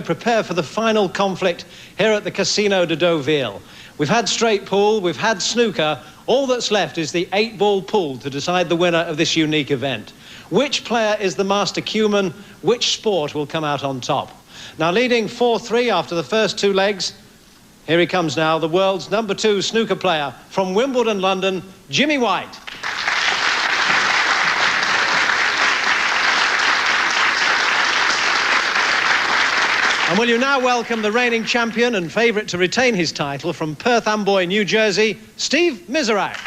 Prepare for the final conflict here at the Casino de Deauville. We've had straight pool, we've had snooker. All that's left is the 8-ball pool to decide the winner of this unique event. Which player is the master cueman? Which sport will come out on top? Now, leading 4-3 after the first 2 legs, here he comes now, the world's #2 snooker player from Wimbledon, London, J.White. And will you now welcome the reigning champion and favourite to retain his title from Perth Amboy, New Jersey, S.Mizerak.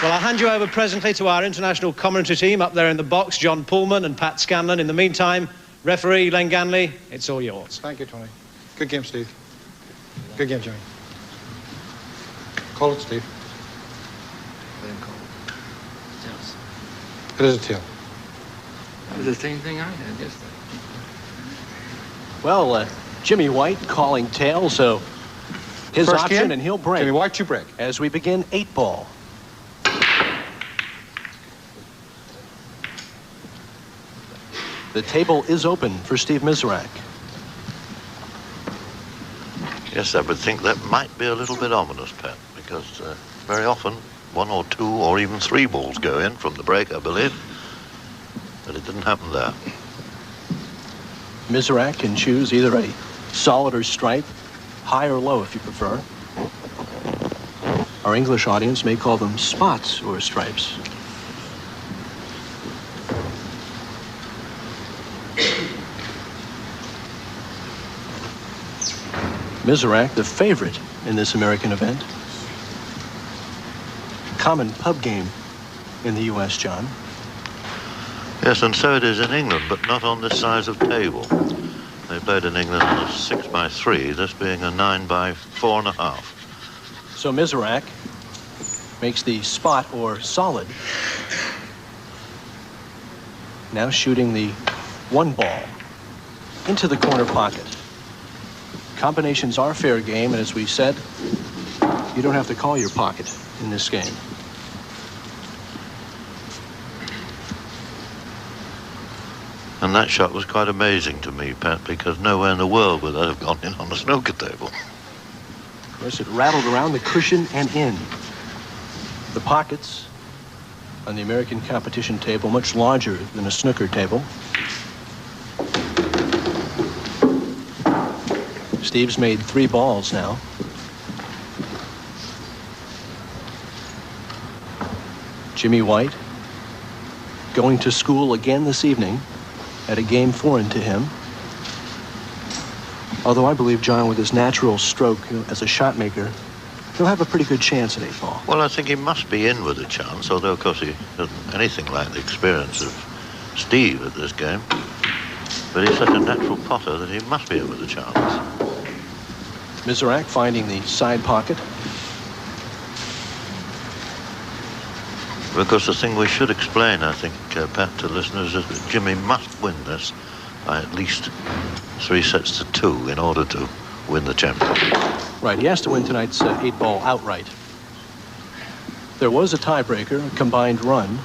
Well, I'll hand you over presently to our international commentary team up there in the box, John Poolman and Pat Scanlon. In the meantime, referee Len Ganley, it's all yours. Thank you, Tony. Good game, Steve. Good game, Jimmy. Call it, Steve. Let him call it. Yes. It is a tail. That was the same thing I had yesterday. Well, J.White calling tail, so his First option, game, and he'll break. J.White, you break. As we begin 8-ball. The table is open for S.Mizerak. Yes, I would think that might be a little bit ominous, Pat, because very often 1 or 2 or even 3 balls go in from the break, I believe. But it didn't happen there. Mizerak can choose either a solid or stripe, high or low if you prefer. Our English audience may call them spots or stripes. Mizerak, the favorite in this American event. Common pub game in the U.S., John. Yes, and so it is in England, but not on this size of table. They played in England on a 6x3, this being a 9x4.5. So Mizerak makes the spot or solid. Now shooting the 1 ball into the corner pocket. Combinations are fair game, and as we said, you don't have to call your pocket in this game. And that shot was quite amazing to me, Pat, because nowhere in the world would that have gone in on a snooker table. Of course, it rattled around the cushion and in. The pockets on the American competition table much larger than a snooker table. Steve's made 3 balls now. J.White going to school again this evening at a game foreign to him. Although I believe John, with his natural stroke as a shot maker, he'll have a pretty good chance at 8-ball. Well, I think he must be in with a chance, although, of course, he doesn't anything like the experience of Steve at this game. But he's such a natural potter that he must be in with a chance. Mizerak finding the side pocket. Of course, the thing we should explain, I think, Pat, to listeners, is that Jimmy must win this by at least 3 sets to 2 in order to win the championship. Right, he has to win tonight's 8-ball outright. There was a tiebreaker, a combined run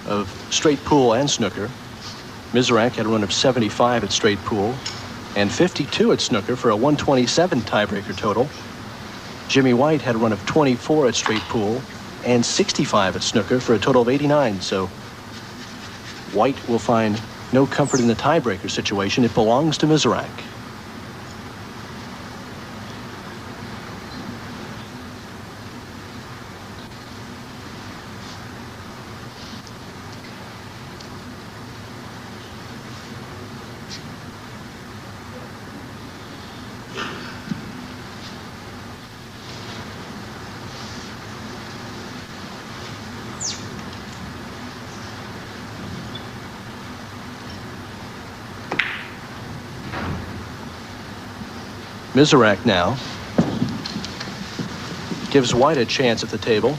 of straight pool and snooker. Mizerak had a run of 75 at straight pool and 52 at snooker for a 127 tiebreaker total. J.White had a run of 24 at straight pool and 65 at snooker for a total of 89. So White will find no comfort in the tiebreaker situation. It belongs to Mizerak. Mizerak now gives White a chance at the table.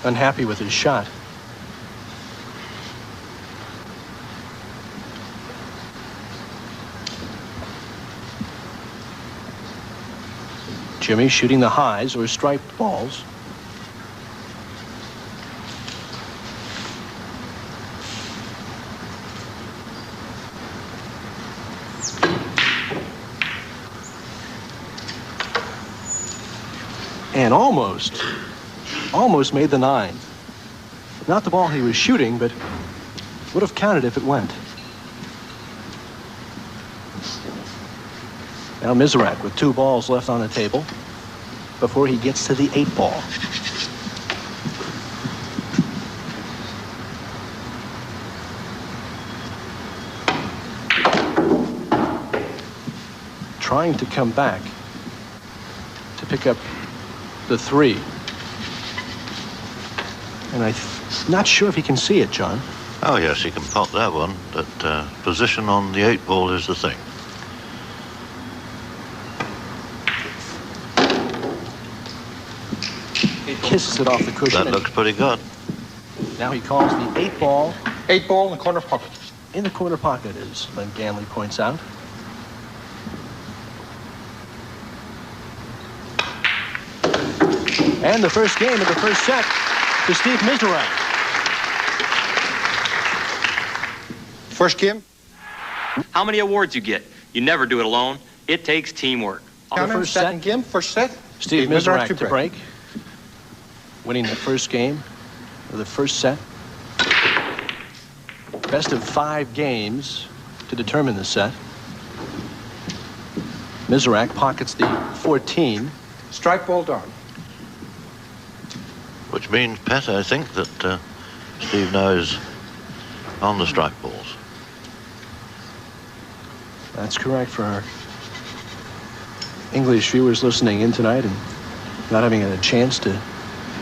Unhappy with his shot. Jimmy shooting the highs or striped balls. And almost made the 9. Not the ball he was shooting, but would have counted if it went. Now Mizerak with 2 balls left on the table before he gets to the 8 ball. Trying to come back to pick up the 3. And I'm not sure if he can see it, John. Oh, yes, he can pot that one, but position on the 8 ball is the thing. Kisses it off the cushion. That looks pretty good. Now he calls the 8 ball. 8 ball in the corner pocket. In the corner pocket, as Len Ganley points out. And the first game of the first set to S.Mizerak. First game. How many awards you get? You never do it alone. It takes teamwork. On the first second game, first set. S.Mizerak to break. Winning the first game of the first set. Best of 5 games to determine the set. Mizerak pockets the 14. Strike ball down. Which means, Pat, I think that Steve now is on the strike balls. That's correct for our English viewers listening in tonight and not having a chance to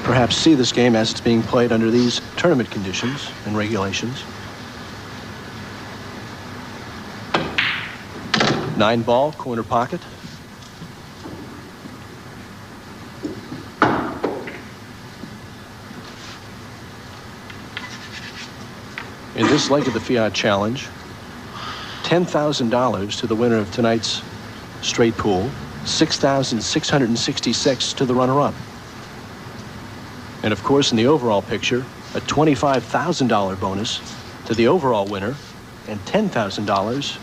perhaps see this game as it's being played under these tournament conditions and regulations. 9 ball, corner pocket. In this leg of the Fiat Challenge, $10,000 to the winner of tonight's straight pool, $6,666 to the runner-up. And of course, in the overall picture, a $25,000 bonus to the overall winner and $10,000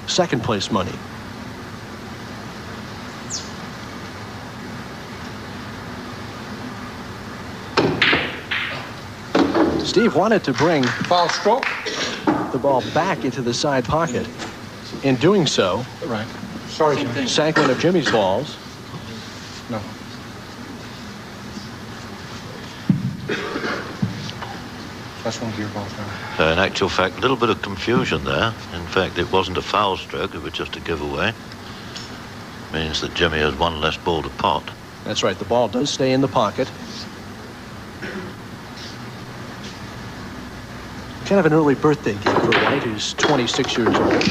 second place money. Steve wanted to bring Foul stroke. the ball back into the side pocket. In doing so, Right. Sorry, Jimmy. sank one of Jimmy's balls. No. That's one of your balls now. In actual fact, a little bit of confusion there. In fact, it wasn't a foul stroke, it was just a giveaway. Means that Jimmy has 1 less ball to pot. That's right, the ball does stay in the pocket. Kind of an early birthday gift for White, who's 26 years old.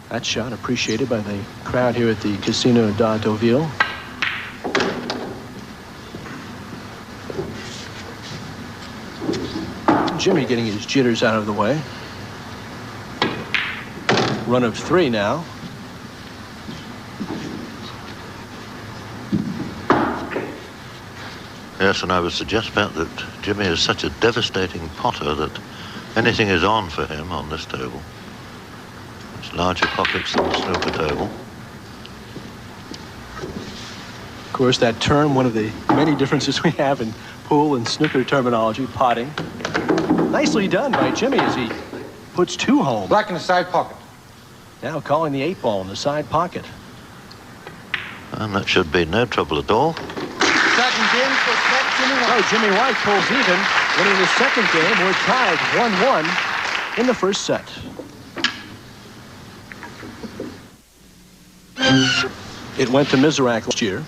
That shot appreciated by the crowd here at the Casino de Deauville. Jimmy getting his jitters out of the way. Run of 3 now. Yes, and I would suggest, Pat, that Jimmy is such a devastating potter that anything is on for him on this table. It's larger pockets than the snooker table. Of course, that term, one of the many differences we have in pool and snooker terminology, potting. Nicely done by Jimmy as he puts 2 home. Black in the side pocket. Now calling the 8 ball in the side pocket. And that should be no trouble at all. Second game for Jimmy White. So Jimmy White pulls even, winning the second game. We're tied 1-1 in the first set. It went to Mizerak last year.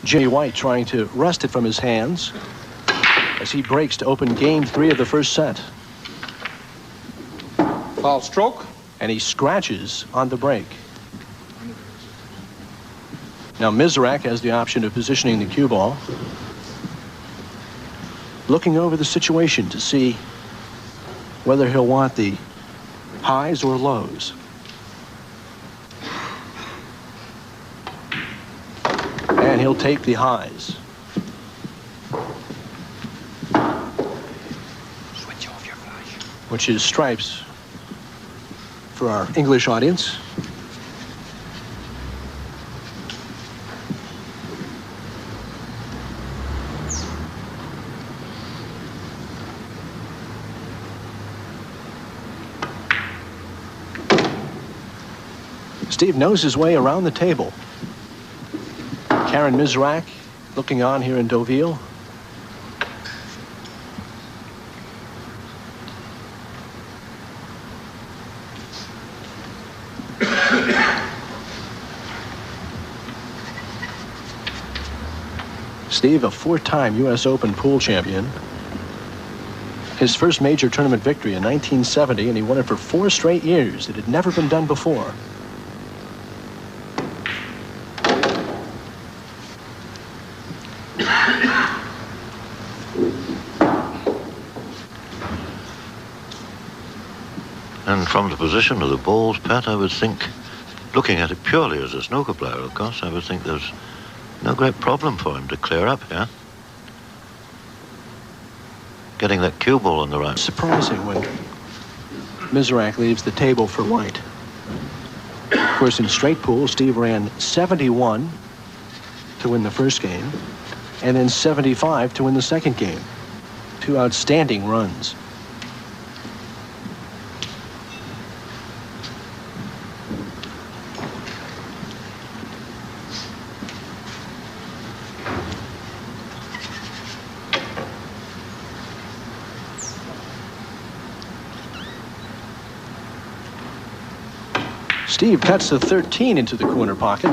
Jimmy White trying to wrest it from his hands as he breaks to open game 3 of the first set. Foul stroke. And he scratches on the break. Now Mizerak has the option of positioning the cue ball. Looking over the situation to see whether he'll want the highs or lows. And he'll take the highs. Switch off your flash. Which is stripes for our English audience. Steve knows his way around the table. S.Mizerak looking on here in Deauville. Steve, a 4-time U.S. Open pool champion. His first major tournament victory in 1970, and he won it for 4 straight years. It had never been done before. And from the position of the balls, Pat, I would think, looking at it purely as a snooker player, of course, I would think there's no great problem for him to clear up here. Getting that cue ball on the right. Surprising when Mizerak leaves the table for White. Of course, in straight pool, Steve ran 71 to win the first game, and then 75 to win the second game. 2 outstanding runs. Steve cuts the 13 into the corner pocket.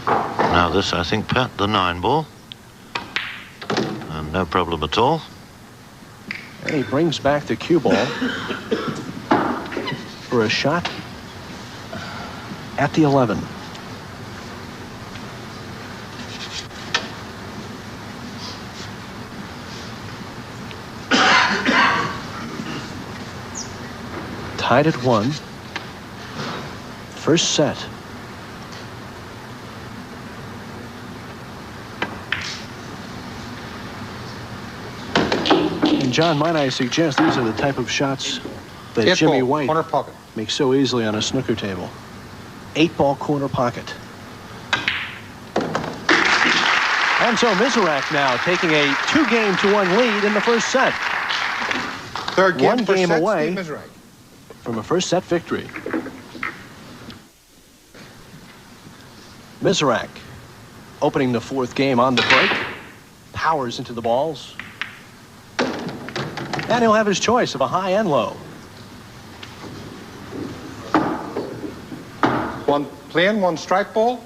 Now this, I think, Pat, the 9 ball. And no problem at all. And he brings back the cue ball for a shot at the 11. Tied at 1. First set. And John, might I suggest these are the type of shots that Jimmy White corner pocket makes so easily on a snooker table. 8-ball corner pocket. And so Mizerak now taking a 2-game-to-1 lead in the first set. Third game, 1 game set, away Steve Mizerak. from a first set victory. Mizerak opening the 4th game on the break. Powers into the balls. And he'll have his choice of a high and low. 1 plain, 1 strike ball.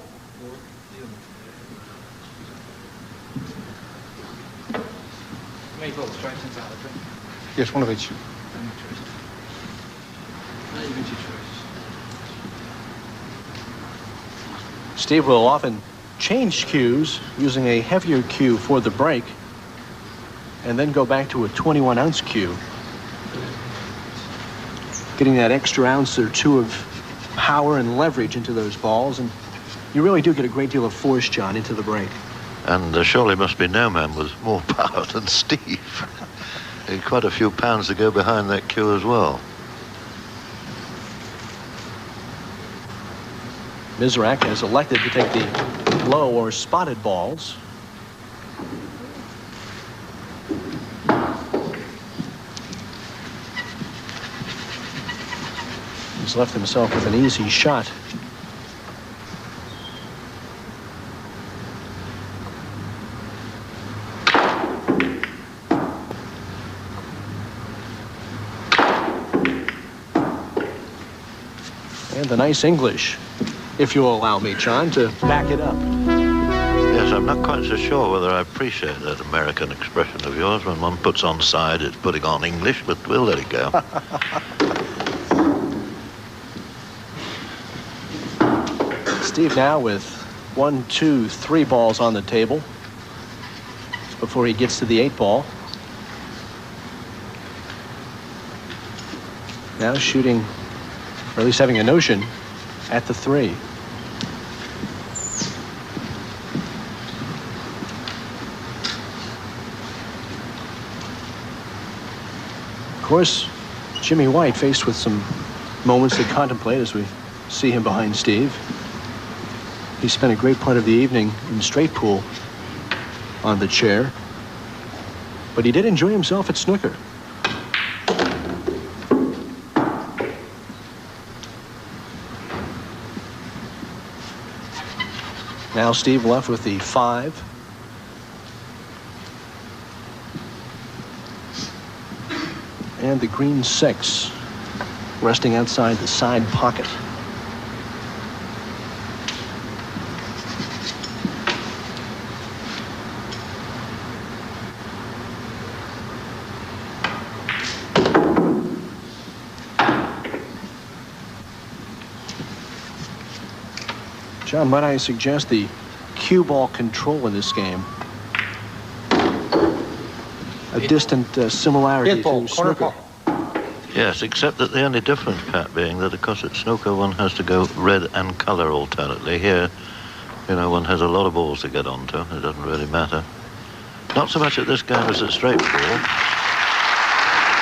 Yes, 1 of each. Steve will often change cues using a heavier cue for the break and then go back to a 21-ounce cue, getting that extra ounce or 2 of power and leverage into those balls, and you really do get a great deal of force, John, into the break. And there surely must be no man with more power than Steve. Quite a few pounds to go behind that cue as well. Mizerak has elected to take the low or spotted balls. He's left himself with an easy shot. And the nice English, if you'll allow me, John, to back it up. Yes, I'm not quite so sure whether I appreciate that American expression of yours. When one puts on side, it's putting on English, but we'll let it go. Steve now with 1, 2, 3 balls on the table before he gets to the 8-ball. Now shooting, or at least having a notion, at the 3. Of course, Jimmy White faced with some moments to contemplate as we see him behind Steve. He spent a great part of the evening in straight pool on the chair. But he did enjoy himself at snooker. Now Steve left with the 5. And the green 6, resting outside the side pocket. John, might I suggest the cue ball control in this game? A distant similarity to snooker. Yes, except that the only difference, Pat, being that, of course, at snooker one has to go red and colour alternately. Here, you know, one has a lot of balls to get onto. It doesn't really matter. Not so much at this game as at straight pool.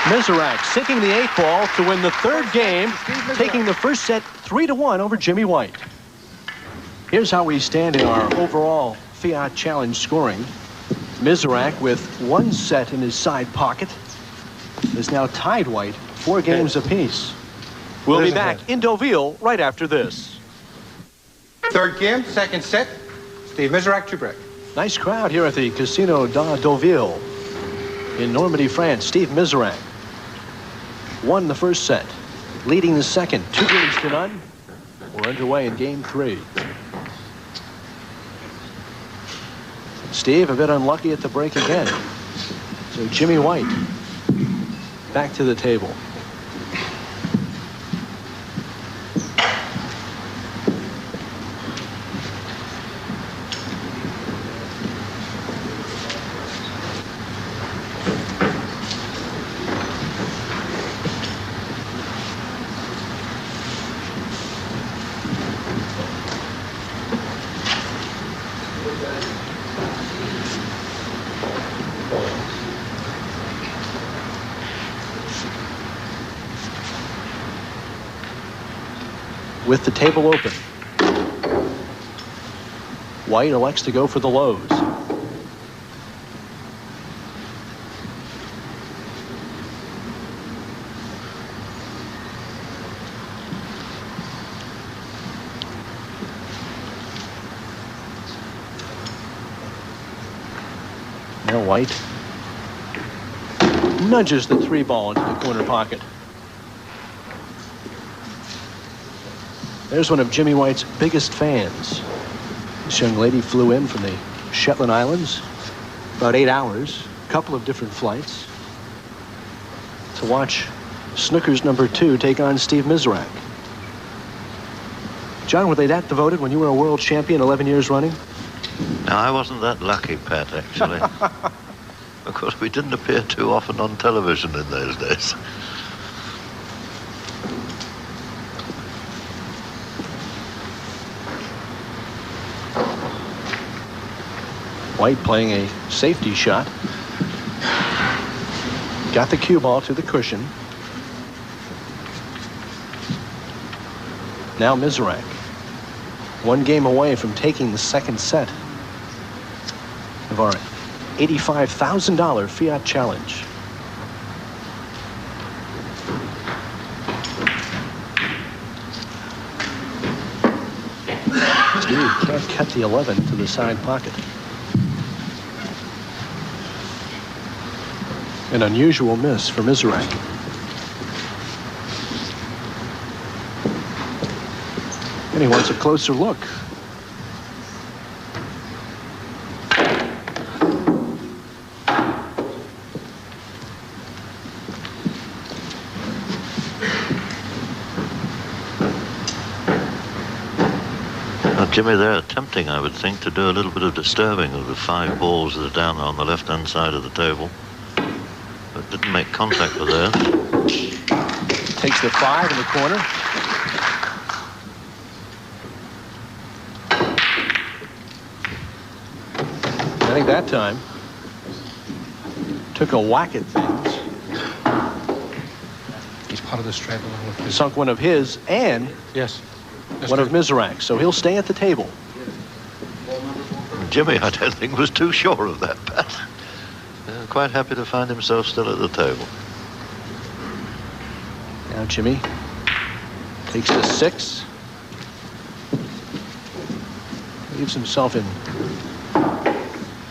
Mizerak sinking the 8th ball to win the 3rd game, taking the first set 3-1 over Jimmy White. Here's how we stand in our overall Fiat Challenge scoring. Mizerak, with 1 set in his side pocket, is now tied White 4 games apiece. We'll be back in Deauville right after this. 3rd game, 2nd set. Steve Mizerak, 2-break. Nice crowd here at the Casino de Deauville in Normandy, France. Steve Mizerak won the 1st set, leading the 2nd, 2-0. We're underway in game 3. Steve a bit unlucky at the break again. So Jimmy White back to the table. With the table open, White elects to go for the lows. Now White nudges the 3 ball into the corner pocket. There's one of Jimmy White's biggest fans. This young lady flew in from the Shetland Islands, about 8 hours, a couple of different flights, to watch snooker's number 2 take on Steve Mizerak. John, were they that devoted when you were a world champion 11 years running? No, I wasn't that lucky, Pat, actually. Of course, we didn't appear too often on television in those days. White playing a safety shot. Got the cue ball to the cushion. Now Mizerak, 1 game away from taking the 2nd set of our $85,000 Fiat Challenge. Steve can't cut the 11 to the side pocket. An unusual miss for Mizerak. And he wants a closer look. Now, Jimmy, they're attempting, I would think, to do a little bit of disturbing of the 5 balls that are down on the left-hand side of the table. But didn't make contact with theirs. Takes the 5 in the corner. I think that time took a whack at things. He's part of the straight along with his... Sunk one of his and Yes. one of Mizerak. So he'll stay at the table. Jimmy, I don't think, was too sure of that, Pat. Quite happy to find himself still at the table. Now Jimmy takes the 6. Leaves himself in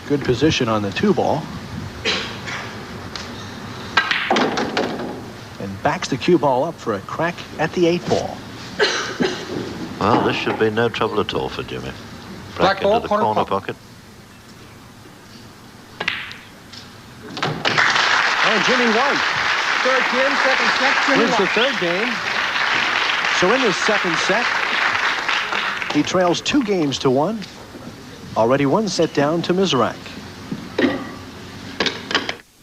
good position on the 2 ball. And backs the cue ball up for a crack at the 8 ball. Well, this should be no trouble at all for Jimmy. Black ball, into the corner pocket. pocket. And Jimmy White Third game, second set, Jimmy wins the White. 3rd game. So in this 2nd set, he trails 2 games to 1. Already 1 set down to Mizerak.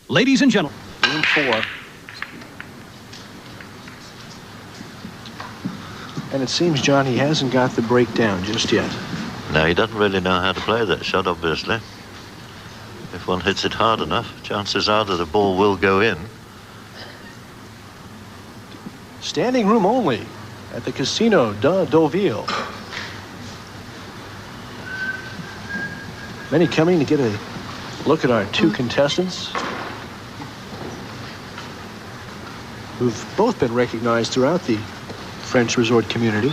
Ladies and gentlemen. Game 4. And it seems, John, he hasn't got the break down just yet. No, he doesn't really know how to play that shot, obviously. If one hits it hard enough, chances are that the ball will go in. Standing room only at the Casino de Deauville. Many coming to get a look at our 2 contestants who've both been recognized throughout the French resort community.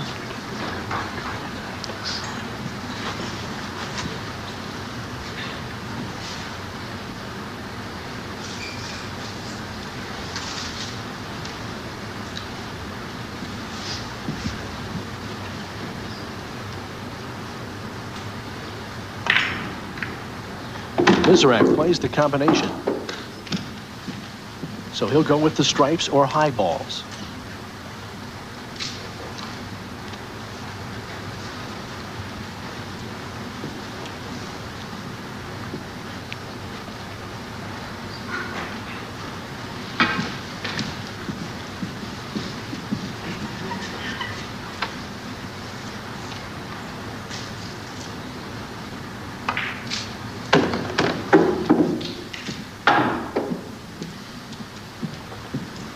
Mizerak plays the combination. So he'll go with the stripes or high balls.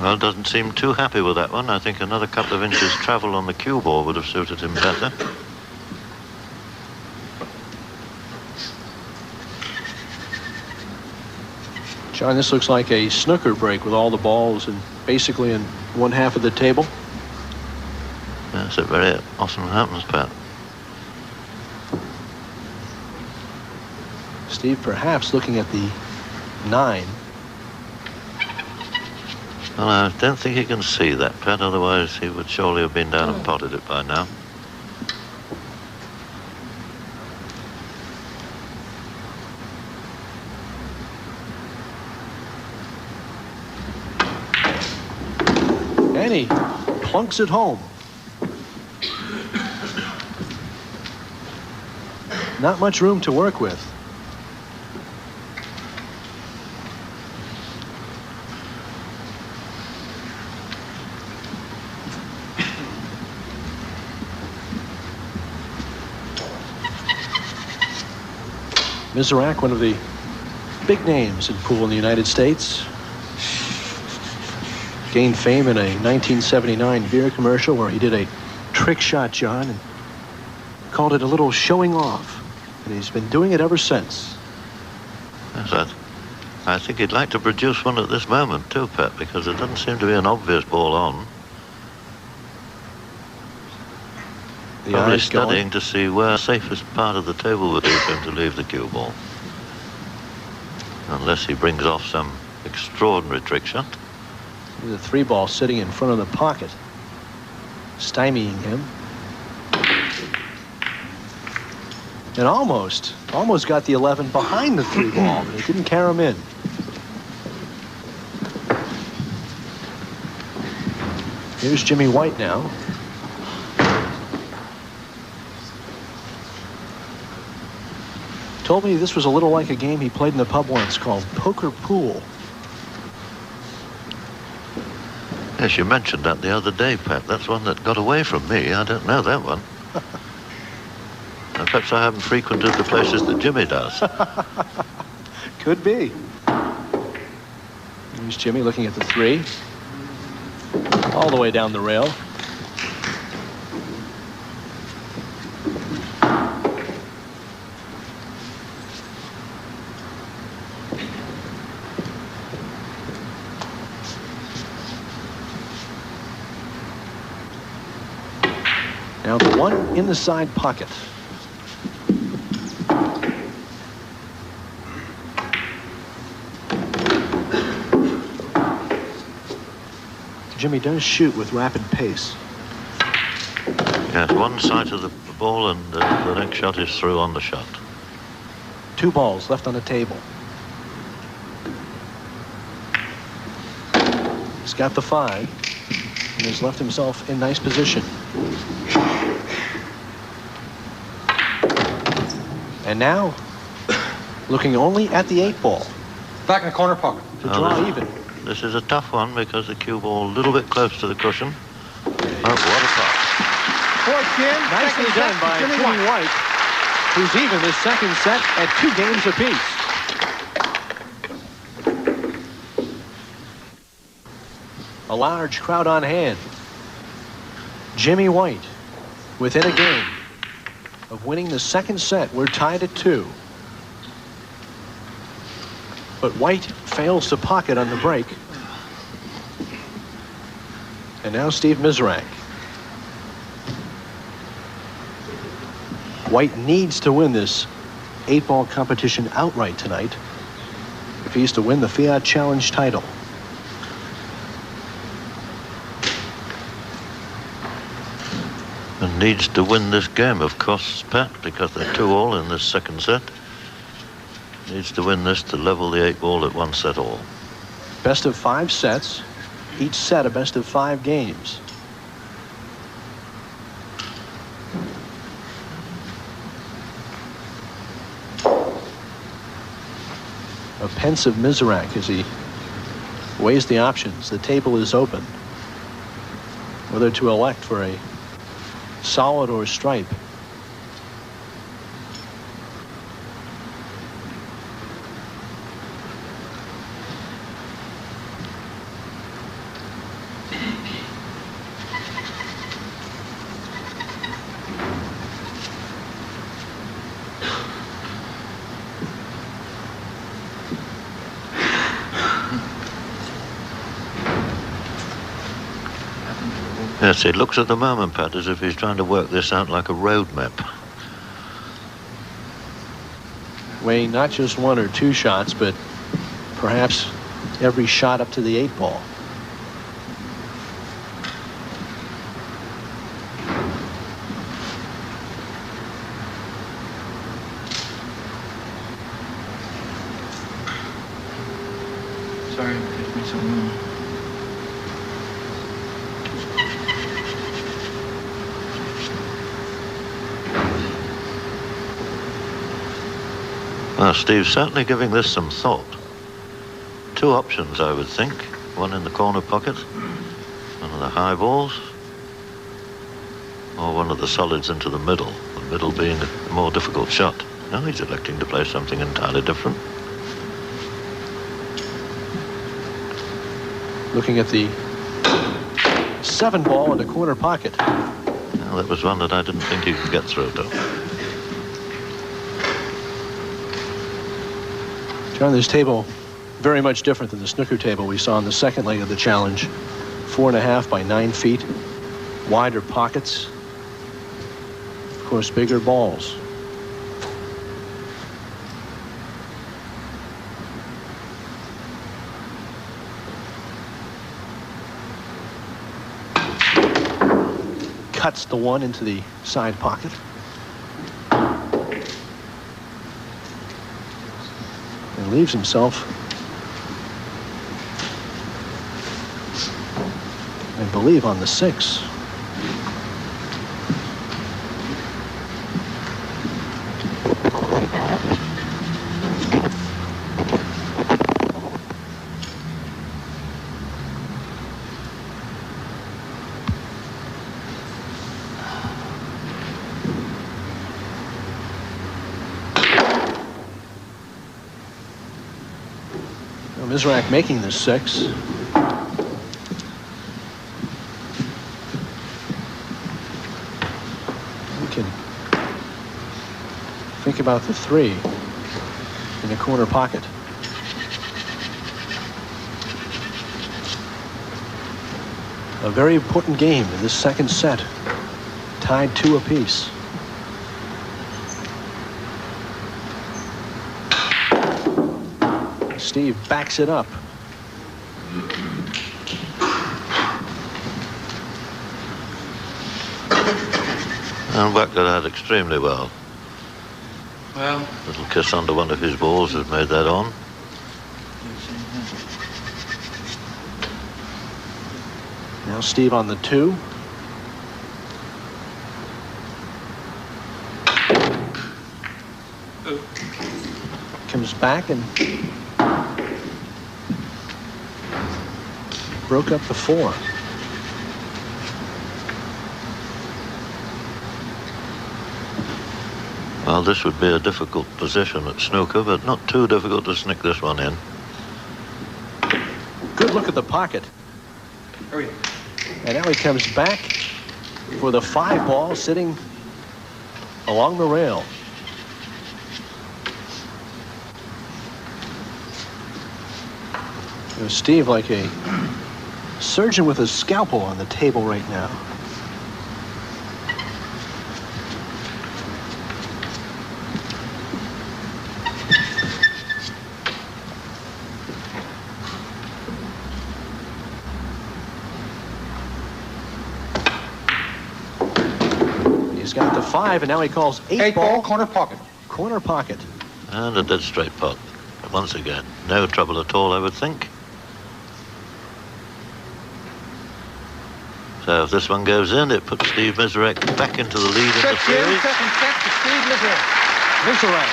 Well, doesn't seem too happy with that one. I think another couple of inches travel on the cue ball would have suited him better. John, this looks like a snooker break with all the balls and basically in one half of the table. Yes, it very often happens, Pat. Steve perhaps looking at the 9. Well, I don't think he can see that, Pat, otherwise he would surely have been down and potted it by now. And he plunks it home. Not much room to work with. Mizerak, one of the big names in pool in the United States. Gained fame in a 1979 beer commercial where he did a trick shot, John, and called it a little showing off. And he's been doing it ever since. Yes, I think he'd like to produce one at this moment too, Pat, because there doesn't seem to be an obvious ball on. The Probably eyes going. studying to see where the safest part of the table would be for him to leave the cue ball. Unless he brings off some extraordinary trick shot. The 3 ball sitting in front of the pocket, stymieing him. And almost got the 11 behind the 3 ball, but it didn't carry him in. Here's Jimmy White now. Told me this was a little like a game he played in the pub once called Poker Pool. Yes, you mentioned that the other day, Pat. That's one that got away from me. I don't know that one. Perhaps I haven't frequented the places that Jimmy does. Could be. Here's Jimmy looking at the 3. All the way down the rail. Now the one in the side pocket. Jimmy does shoot with rapid pace. Yes, one side of the ball and the next shot is through on the shot. 2 balls left on the table. He's got the 5 and has left himself in nice position. And now looking only at the 8 ball. Back in the corner pocket. To draw even. This is a tough one because the cue ball a little bit close to the cushion. Oh, what a shot. Nicely done by Jimmy White, who's even the second set at 2 games apiece. A large crowd on hand. Jimmy White within a game of winning the second set. We're tied at 2. But White fails to pocket on the break. And now S.Mizerak. White needs to win this 8-ball competition outright tonight if he's to win the Fiat Challenge title. And needs to win this game, of course, Pat, because they're 2-all in this second set. Needs to win this to level the 8-ball at 1 set all. Best of 5 sets, each set a best of 5 games. A pensive Mizerak as he weighs the options. The table is open. Whether to elect for a solid or a stripe. Yes, it looks at the moment, Pat, as if he's trying to work this out like a road map. Weighing not just 1 or 2 shots, but perhaps every shot up to the 8-ball. Sorry, give me some room. Well, Steve's certainly giving this some thought. 2 options, I would think. One in the corner pocket, one of the high balls, or one of the solids into the middle being a more difficult shot. Now he's electing to play something entirely different. Looking at the 7-ball in the corner pocket. Well, that was one that I didn't think he could get through, though. John, this table very much different than the snooker table we saw in the second leg of the challenge. 4.5 by 9 feet, wider pockets, of course, bigger balls. Cuts the 1 into the side pocket. And leaves himself, I believe, on the 6. Mizerak making the 6. We can think about the 3 in the corner pocket. A very important game in this second set. tied 2 apiece. Steve backs it up. And whacked it out extremely well. Well, Little kiss under one of his balls has made that on. Now Steve on the 2. Comes back and broke up the 4. Well, this would be a difficult position at snooker, but not too difficult to sneak this one in. Good look at the pocket. hurry. And now he comes back for the 5 ball sitting along the rail. Steve like a surgeon with a scalpel on the table right now. He's got the 5, and now he calls 8 ball. Corner pocket. Corner pocket. And a dead straight pot. Once again, no trouble at all, I would think. So if this one goes in, it puts S.Mizerak back into the lead in the series. Second set to S.Mizerak. S.Mizerak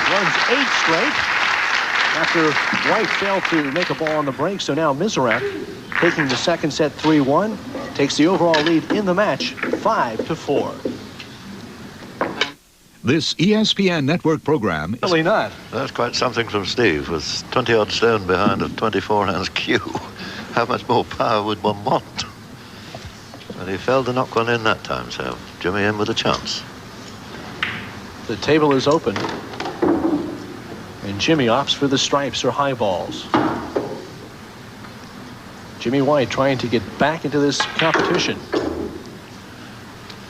runs 8 straight after White failed to make a ball on the break. So now S.Mizerak, taking the second set 3-1, takes the overall lead in the match 5-4. This ESPN network program is Really not. That's quite something from Steve, with 20-odd stone behind a 24-ounce cue. How much more power would one want? And he failed to knock one in that time, so Jimmy in with a chance. The table is open, and Jimmy opts for the stripes or high balls. Jimmy White trying to get back into this competition.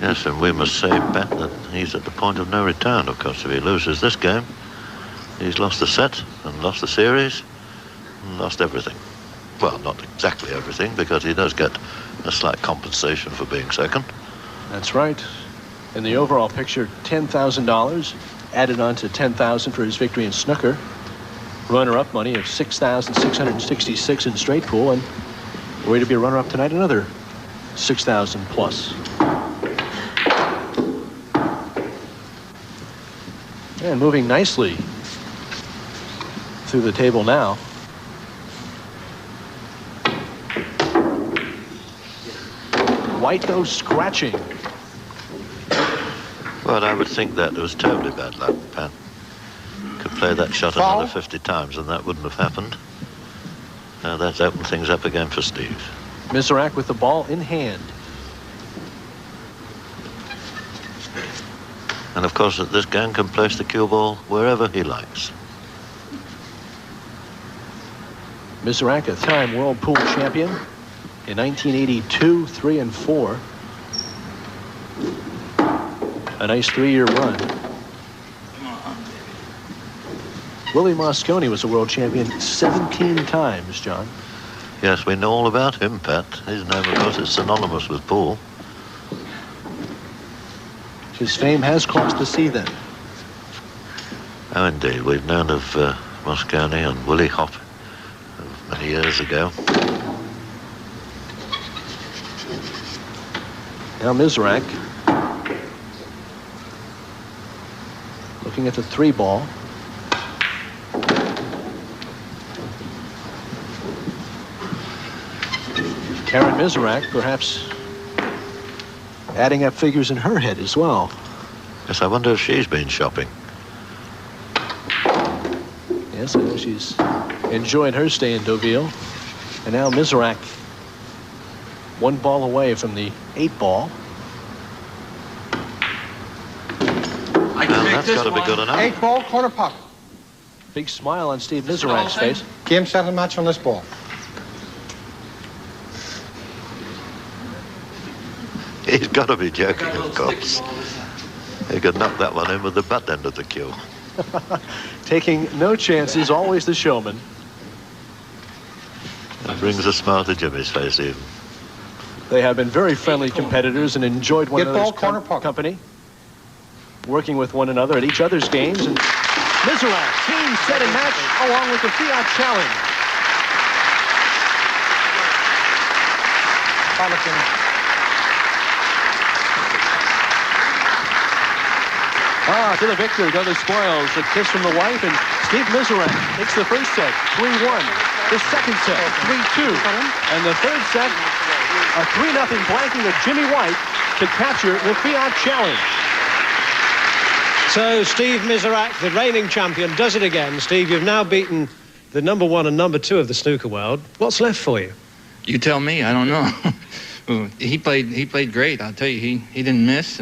Yes, and we must say, Pat, that he's at the point of no return, of course. If he loses this game, he's lost the set and lost the series and lost everything. Well, not exactly everything, because he does get a slight compensation for being second. That's right. In the overall picture, $10,000 added on to $10,000 for his victory in snooker. Runner-up money of $6,666 in straight pool, and way to be a runner-up tonight, another $6,000 plus. And moving nicely through the table now. White goes scratching. Well, I would think that was totally bad luck, Pat. Could play that shot Foul. another 50 times and that wouldn't have happened. That's opened things up again for Steve. S.Mizerak with the ball in hand. And of course, at this game, can place the cue ball wherever he likes. S.Mizerak, a time world pool champion in 1982, 3 and 4. A nice 3-year run. Willie Mosconi was a world champion 17 times, John. Yes, we know all about him, Pat. His name, of course, is synonymous with pool. His fame has crossed the sea then. Oh, indeed. We've known of Mosconi and Willie Hop many years ago. Now S.Mizerak looking at the 3 ball. Karen S.Mizerak perhaps adding up figures in her head as well. Yes, I wonder if she's been shopping. Yes, I know she's enjoyed her stay in Deauville. And now S.Mizerak 1 ball away from the 8 ball. I can Well, make that's this got to be one. good enough. 8 ball, corner pocket. Big smile on Steve This S.Mizerak's ball face. thing? Game, set, and match on this ball. He's got to be joking, of course. He could knock that one in with the butt end of the cue. Taking no chances, always the showman. That brings a smile to Jimmy's face even. They have been very friendly competitors and enjoyed one Get ball, another's corner pocket. company, working with one another at each other's games. And S.Mizerak, team, set, and match, along with the Fiat Challenge. To the victor go the spoils. A kiss from the wife, and S.Mizerak takes the first set, 3-1. The second set, 3-2. And the third set, a 3-0 blanking of J.White to capture the Fiat Challenge. So S.Mizerak, the reigning champion, does it again. Steve, you've now beaten the #1 and #2 of the snooker world. What's left for you? You tell me. I don't know. He played great. I'll tell you, he didn't miss.